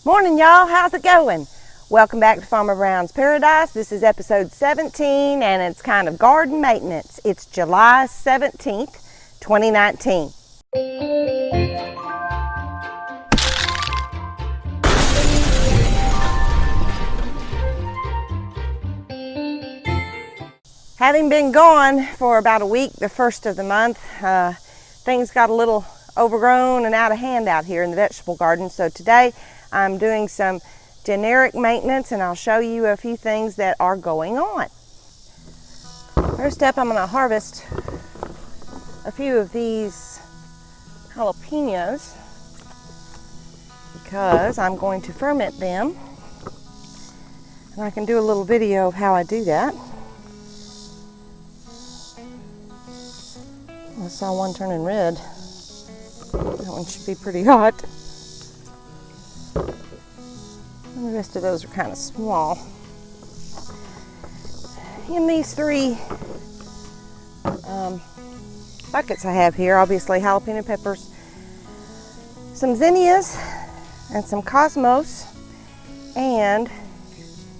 Morning, y'all. How's it going? Welcome back to Farmer Brown's Paradise. This is episode 17 and it's kind of garden maintenance. It's July 17th, 2019. Having been gone for about a week, the first of the month, things got a little overgrown and out of hand out here in the vegetable garden. So today I'm doing some generic maintenance and I'll show you a few things that are going on. First up, I'm going to harvest a few of these jalapenos because I'm going to ferment them, and I can do a little video of how I do that. I saw one turning red. That one should be pretty hot. And the rest of those are kind of small. In these three buckets I have here, obviously jalapeno peppers, some zinnias, and some cosmos. And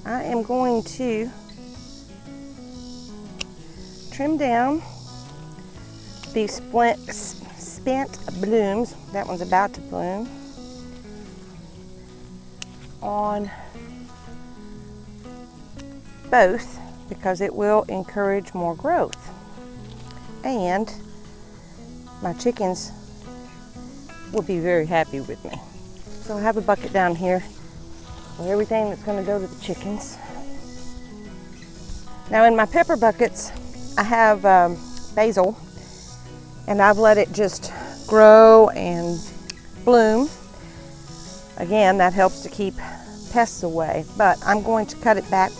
I am going to trim down these spent blooms. That one's about to bloom on both because it will encourage more growth, and my chickens will be very happy with me. So I have a bucket down here with everything that's going to go to the chickens. Now in my pepper buckets I have basil, and I've let it just grow and bloom. Again, that helps to keep pests away, but I'm going to cut it back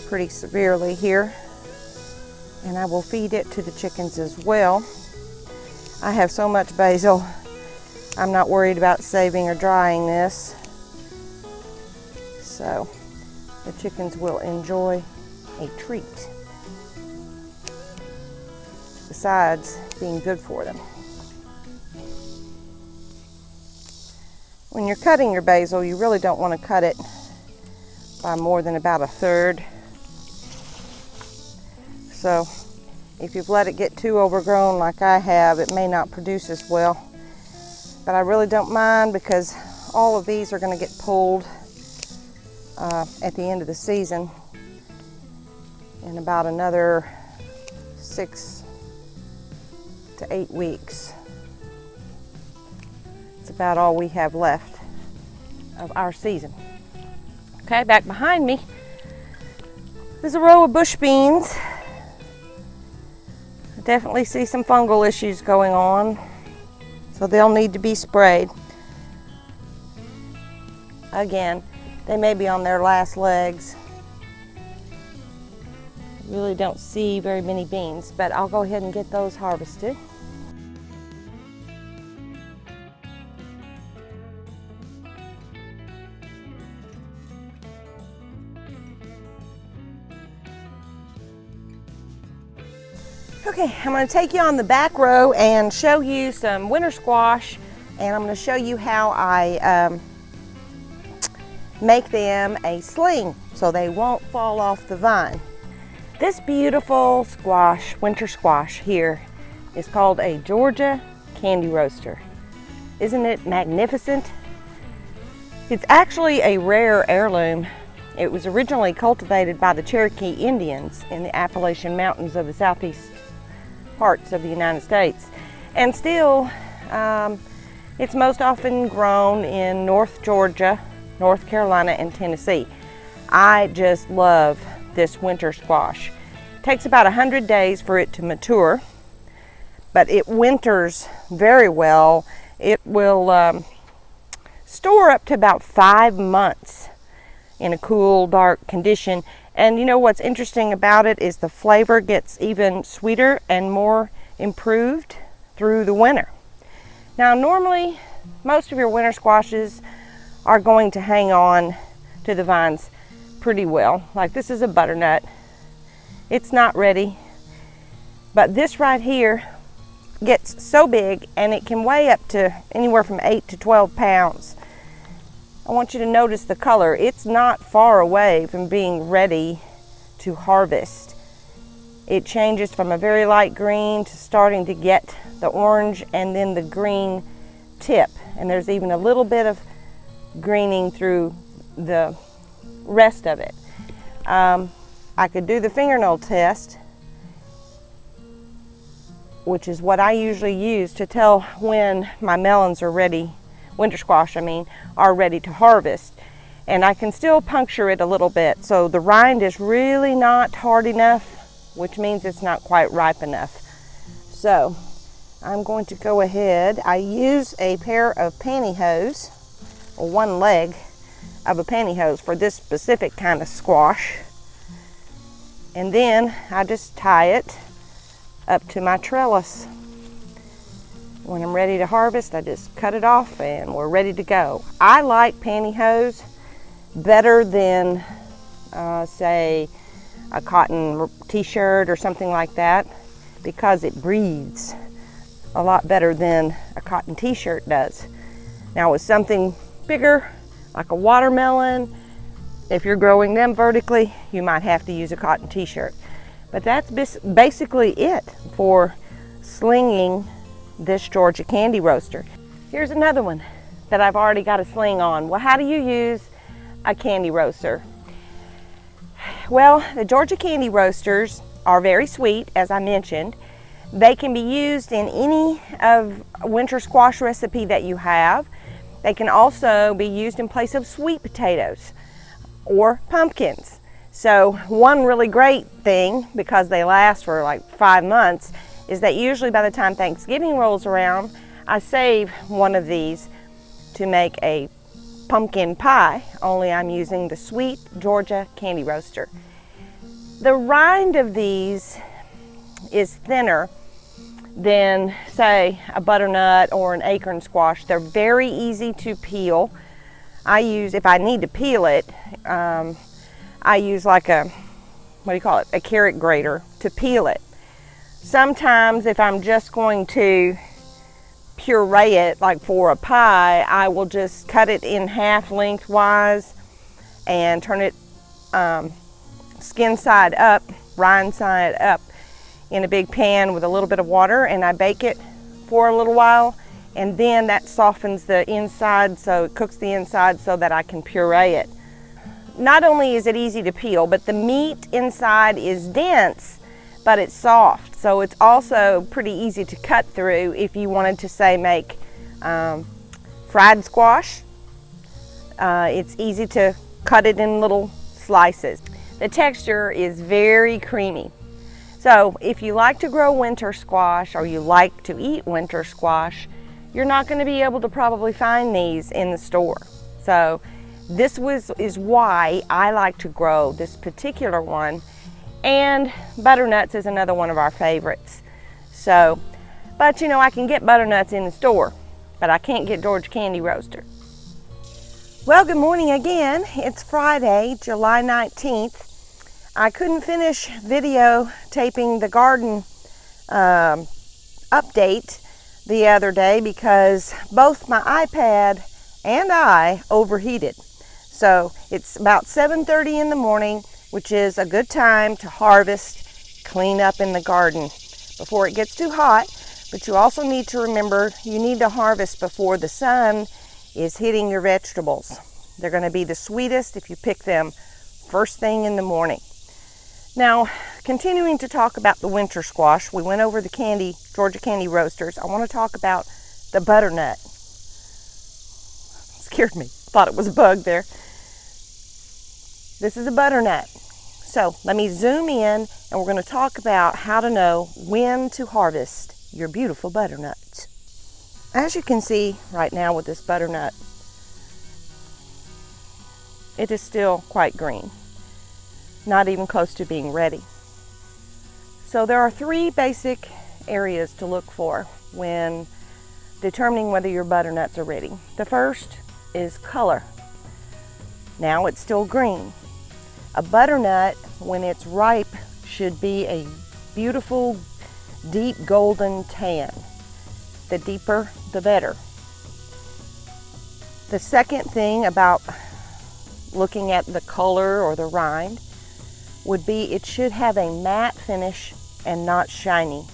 pretty severely here, and I will feed it to the chickens as well. I have so much basil, I'm not worried about saving or drying this, so the chickens will enjoy a treat besides being good for them. When you're cutting your basil, you really don't want to cut it by more than about a third. So if you've let it get too overgrown like I have, it may not produce as well. But I really don't mind because all of these are going to get pulled at the end of the season in about another 6 to 8 weeks. It's about all we have left of our season. Okay, back behind me, there's a row of bush beans. I definitely see some fungal issues going on, so they'll need to be sprayed. Again, they may be on their last legs. I really don't see very many beans, but I'll go ahead and get those harvested. Okay, I'm going to take you on the back row and show you some winter squash, and I'm going to show you how I make them a sling so they won't fall off the vine. This beautiful squash, winter squash here, is called a Georgia candy roaster. Isn't it magnificent? It's actually a rare heirloom. It was originally cultivated by the Cherokee Indians in the Appalachian Mountains of the southeast parts of the United States, and still it's most often grown in North Georgia, North Carolina, and Tennessee. I just love this winter squash. It takes about 100 days for it to mature, but it winters very well. It will store up to about 5 months in a cool, dark condition. And you know what's interesting about it is the flavor gets even sweeter and more improved through the winter. Now normally most of your winter squashes are going to hang on to the vines pretty well. Like this is a butternut. It's not ready, but this right here gets so big and it can weigh up to anywhere from 8 to 12 pounds. I want you to notice the color. It's not far away from being ready to harvest. It changes from a very light green to starting to get the orange and then the green tip. And there's even a little bit of greening through the rest of it. I could do the fingernail test, which is what I usually use to tell when my melons are ready, winter squash I mean, are ready to harvest. And I can still puncture it a little bit. So the rind is really not hard enough, which means it's not quite ripe enough. So I'm going to go ahead. I use a pair of pantyhose, or one leg of a pantyhose for this specific kind of squash. And then I just tie it up to my trellis. When I'm ready to harvest, I just cut it off and we're ready to go. I like pantyhose better than, say, a cotton t-shirt or something like that, because it breathes a lot better than a cotton t-shirt does. Now with something bigger, like a watermelon, if you're growing them vertically, you might have to use a cotton t-shirt. But that's basically it for slinging this Georgia candy roaster. Here's another one that I've already got a sling on. Well, how do you use a candy roaster? Well, the Georgia candy roasters are very sweet, as I mentioned. They can be used in any of winter squash recipe that you have. They can also be used in place of sweet potatoes or pumpkins. So one really great thing, because they last for like 5 months, is that usually by the time Thanksgiving rolls around, I save one of these to make a pumpkin pie, only I'm using the sweet Georgia candy roaster. The rind of these is thinner than, say, a butternut or an acorn squash. They're very easy to peel. I use, if I need to peel it, I use like a, a carrot grater to peel it. Sometimes if I'm just going to puree it, like for a pie, I will just cut it in half lengthwise and turn it skin side up, rind side up in a big pan with a little bit of water, and I bake it for a little while, and then that softens the inside, so it cooks the inside so that I can puree it. Not only is it easy to peel, but the meat inside is dense, but it's soft. So it's also pretty easy to cut through if you wanted to, say, make fried squash. It's easy to cut it in little slices. The texture is very creamy. So if you like to grow winter squash, or you like to eat winter squash, you're not going to be able to probably find these in the store. So this is why I like to grow this particular one. And butternuts is another one of our favorites. So, but you know, I can get butternuts in the store, but I can't get Georgia candy roaster. Well, good morning again. It's Friday, July 19th. I couldn't finish videotaping the garden update the other day because both my iPad and I overheated. So it's about 7:30 in the morning, which is a good time to harvest, clean up in the garden before it gets too hot. But you also need to remember, you need to harvest before the sun is hitting your vegetables. They're going to be the sweetest if you pick them first thing in the morning. Now, continuing to talk about the winter squash, we went over the Georgia candy roasters. I want to talk about the butternut. Scared me. Thought it was a bug there. This is a butternut. So let me zoom in, and we're going to talk about how to know when to harvest your beautiful butternuts. As you can see right now with this butternut, it is still quite green, not even close to being ready. So there are 3 basic areas to look for when determining whether your butternuts are ready. The first is color. Now it's still green. A butternut, when it's ripe, should be a beautiful, deep golden tan. The deeper, the better. The second thing about looking at the color or the rind would be it should have a matte finish and not shiny.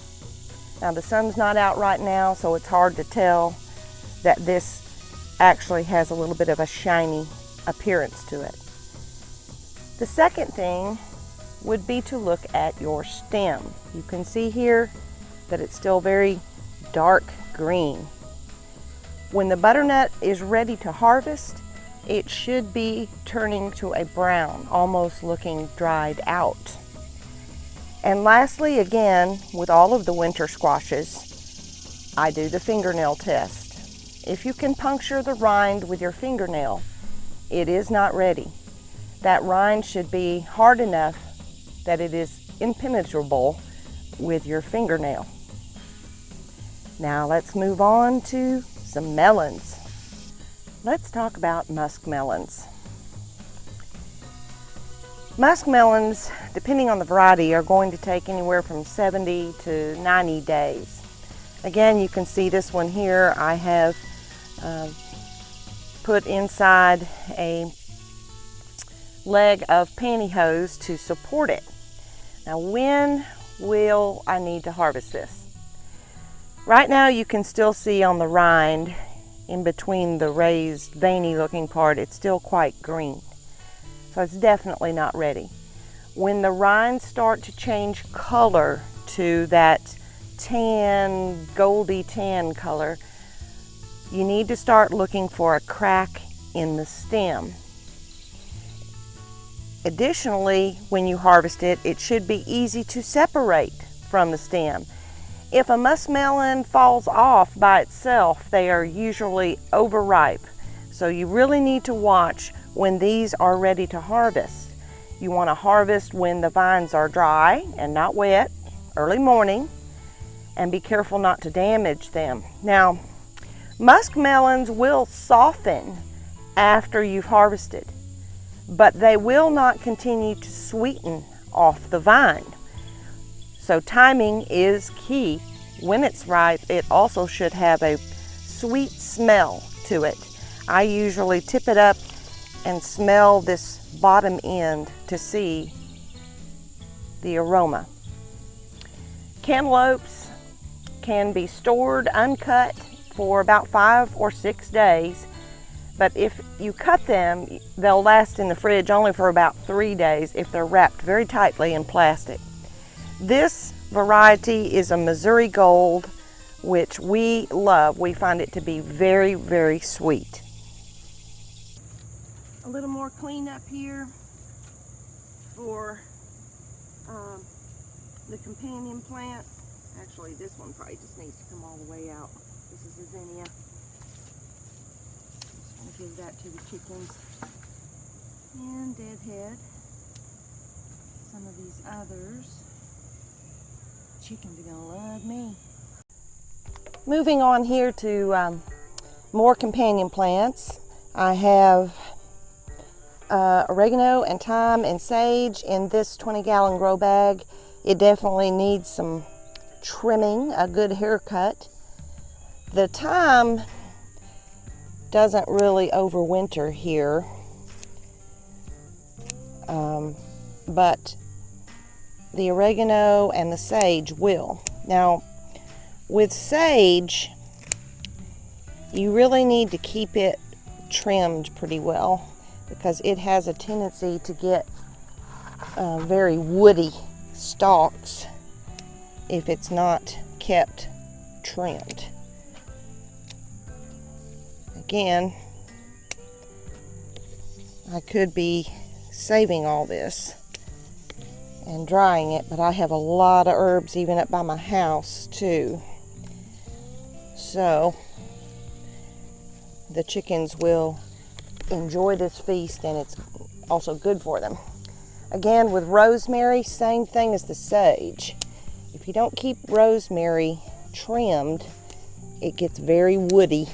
Now the sun's not out right now, so it's hard to tell that this actually has a little bit of a shiny appearance to it. The second thing would be to look at your stem. You can see here that it's still very dark green. When the butternut is ready to harvest, it should be turning to a brown, almost looking dried out. And lastly, again, with all of the winter squashes, I do the fingernail test. If you can puncture the rind with your fingernail, it is not ready. That rind should be hard enough that it is impenetrable with your fingernail. Now let's move on to some melons. Let's talk about muskmelons. Muskmelons, depending on the variety, are going to take anywhere from 70 to 90 days. Again, you can see this one here. I have put inside a leg of pantyhose to support it. Now, when will I need to harvest this? Right now, you can still see on the rind, in between the raised veiny looking part, it's still quite green. So it's definitely not ready. When the rinds start to change color to that tan, goldy tan color, you need to start looking for a crack in the stem. Additionally, when you harvest it, it should be easy to separate from the stem. If a muskmelon falls off by itself, they are usually overripe. So you really need to watch when these are ready to harvest. You want to harvest when the vines are dry and not wet, early morning, and be careful not to damage them. Now, muskmelons will soften after you've harvested, but they will not continue to sweeten off the vine. So timing is key. When it's ripe, it also should have a sweet smell to it. I usually tip it up and smell this bottom end to see the aroma. Cantaloupes can be stored uncut for about 5 or 6 days, but if you cut them, they'll last in the fridge only for about 3 days if they're wrapped very tightly in plastic. This variety is a Missouri Gold, which we love. We find it to be very, very sweet. A little more cleanup here for the companion plants. Actually, this one probably just needs to come all the way out. This is a zinnia. Just going to give that to the chickens. And deadhead some of these others. Chickens are going to love me. Moving on here to more companion plants. I have oregano and thyme and sage in this 20-gallon grow bag. It definitely needs some trimming, a good haircut. The thyme doesn't really overwinter here, but the oregano and the sage will. Now, with sage, you really need to keep it trimmed pretty well because it has a tendency to get very woody stalks if it's not kept trimmed. Again, I could be saving all this and drying it, but I have a lot of herbs even up by my house too. So the chickens will enjoy this feast, and it's also good for them. Again, with rosemary, same thing as the sage. If you don't keep rosemary trimmed, it gets very woody.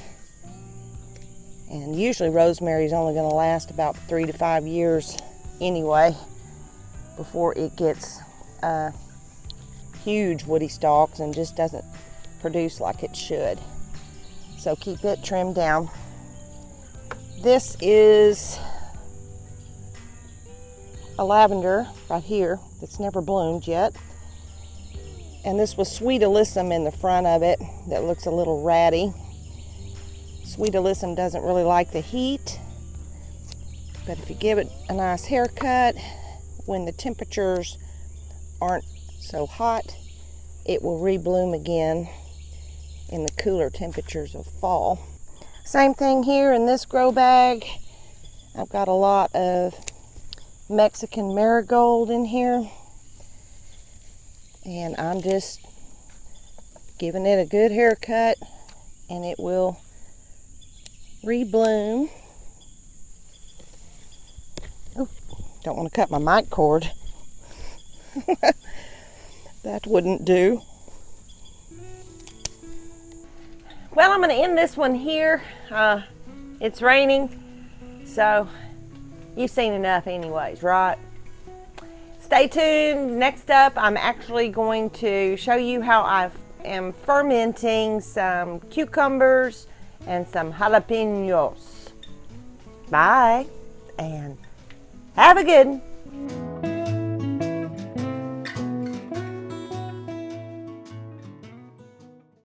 And usually rosemary is only going to last about 3 to 5 years anyway before it gets huge woody stalks and just doesn't produce like it should. So keep it trimmed down. This is a lavender right here that's never bloomed yet. And this was Sweet Alyssum in the front of it that looks a little ratty. Sweet Alyssum doesn't really like the heat, but if you give it a nice haircut when the temperatures aren't so hot, it will rebloom again in the cooler temperatures of fall. Same thing here in this grow bag. I've got a lot of Mexican marigold in here, and I'm just giving it a good haircut and it will rebloom. Oh, don't want to cut my mic cord. That wouldn't do. Well, I'm going to end this one here. It's raining, so you've seen enough anyways, right? Stay tuned. Next up, I'm actually going to show you how I am fermenting some cucumbers and some jalapenos. Bye, and have a good one.